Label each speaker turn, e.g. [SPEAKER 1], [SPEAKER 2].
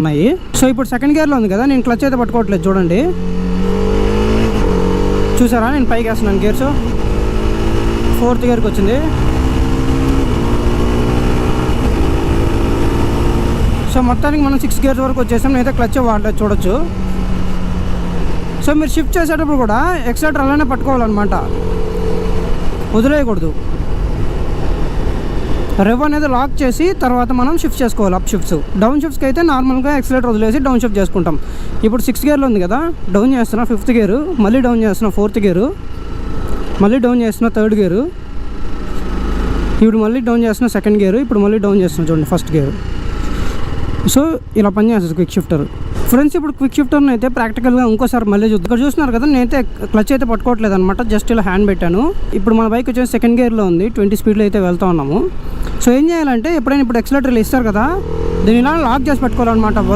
[SPEAKER 1] ఉన్నాయి. సో ఇప్పుడు సెకండ్ గేర్లో ఉంది కదా, నేను క్లచ్ అయితే పట్టుకోవట్లేదు చూడండి. చూసారా నేను పైకి వేస్తున్నాను గేర్స్, ఫోర్త్ గేర్కి వచ్చింది. సో మొత్తానికి మనం 6 గేర్స్ వరకు వచ్చేసాం. నేనైతే క్లచ్ వాడలేదు చూడొచ్చు. సో మీరు షిఫ్ట్ చేసేటప్పుడు కూడా ఎక్సలేటర్ అలానే పట్టుకోవాలన్నమాట, వదిలేయకూడదు. రెవ్ అనేది లాక్ చేసి తర్వాత మనం షిఫ్ట్ చేసుకోవాలి. అప్ షిఫ్ట్స్, డౌన్ షిఫ్ట్స్కి అయితే నార్మల్గా ఎక్సలేటర్ వదిలేసి డౌన్ షిఫ్ట్ చేసుకుంటాం. ఇప్పుడు 6 గేర్లో ఉంది కదా, డౌన్ చేస్తున్నా 5th గేరు, మళ్ళీ డౌన్ చేస్తున్నా 4th గేరు, మళ్ళీ డౌన్ చేస్తున్నా 3rd గేరు, ఇప్పుడు మళ్ళీ డౌన్ చేస్తున్నా 2nd గేరు, ఇప్పుడు మళ్ళీ డౌన్ చేస్తున్నా చూడండి 1st గేరు. సో ఇలా పనిచేస్తుంది క్విక్ షిఫ్టర్ ఫ్రెండ్స్. ఇప్పుడు క్విక్ షిఫ్టర్ని అయితే ప్రాక్టికల్గా ఇంకోసారి మళ్ళీ చూద్దాం. ఇక్కడ చూస్తున్నారు కదా, నేనైతే క్లచ్ అయితే పట్టుకోవట్లేదు అనమాట, జస్ట్ ఇలా హ్యాండ్ పెట్టాను. ఇప్పుడు మన బైక్ వచ్చేసి 2nd గేర్లో ఉంది, 20 స్పీడ్లో అయితే వెళ్తూ ఉన్నాము. సో ఏం చేయాలంటే ఎప్పుడైనా ఇప్పుడు ఎక్సలేటర్ ఇస్తారు కదా, దీన్ని ఇలా లాక్ చేసి పెట్టుకోవాలన్నమాట.